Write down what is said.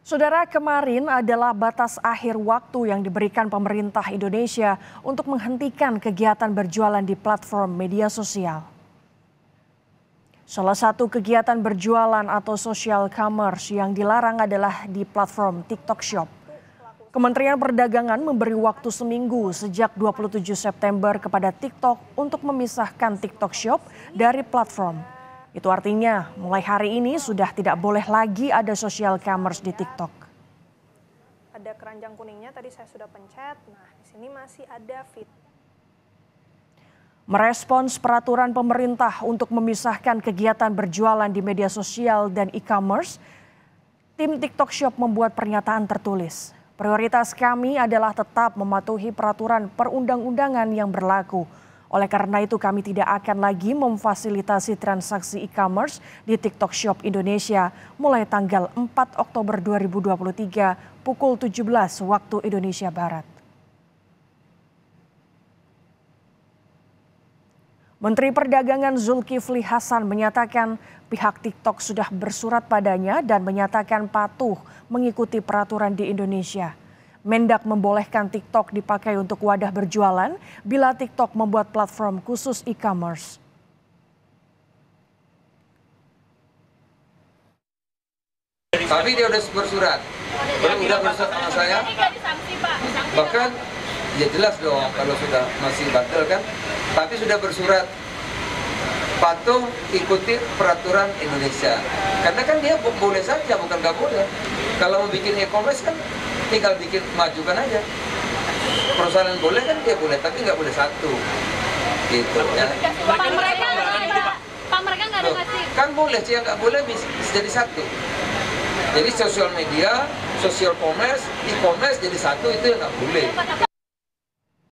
Saudara, kemarin adalah batas akhir waktu yang diberikan pemerintah Indonesia untuk menghentikan kegiatan berjualan di platform media sosial. Salah satu kegiatan berjualan atau social commerce yang dilarang adalah di platform TikTok Shop. Kementerian Perdagangan memberi waktu seminggu sejak 27 September kepada TikTok untuk memisahkan TikTok Shop dari platform. Itu artinya mulai hari ini sudah tidak boleh lagi ada social commerce di TikTok. Ada keranjang kuningnya tadi saya sudah pencet. Nah, di sini masih ada fit. Merespons peraturan pemerintah untuk memisahkan kegiatan berjualan di media sosial dan e-commerce, tim TikTok Shop membuat pernyataan tertulis. Prioritas kami adalah tetap mematuhi peraturan perundang-undangan yang berlaku. Oleh karena itu kami tidak akan lagi memfasilitasi transaksi e-commerce di TikTok Shop Indonesia mulai tanggal 4 Oktober 2023 pukul 17 waktu Indonesia Barat. Menteri Perdagangan Zulkifli Hasan menyatakan pihak TikTok sudah bersurat padanya dan menyatakan patuh mengikuti peraturan di Indonesia. Mendak membolehkan TikTok dipakai untuk wadah berjualan bila TikTok membuat platform khusus e-commerce. Tapi dia udah bersurat. Udah bersurat sama saya. Bahkan ya jelas dong kalau sudah masih batal kan. Tapi sudah bersurat patuh ikuti peraturan Indonesia. Karena kan dia boleh saja, bukan nggak boleh. Kalau mau bikin e-commerce kan tinggal bikin majukan aja. Perusahaan boleh kan dia boleh, tapi nggak boleh satu. Gitu ya. Pak mereka nggak ada ngasih. Kan boleh sih, yang nggak boleh bisa jadi satu. Jadi sosial media, social commerce, e-commerce jadi satu itu yang nggak boleh.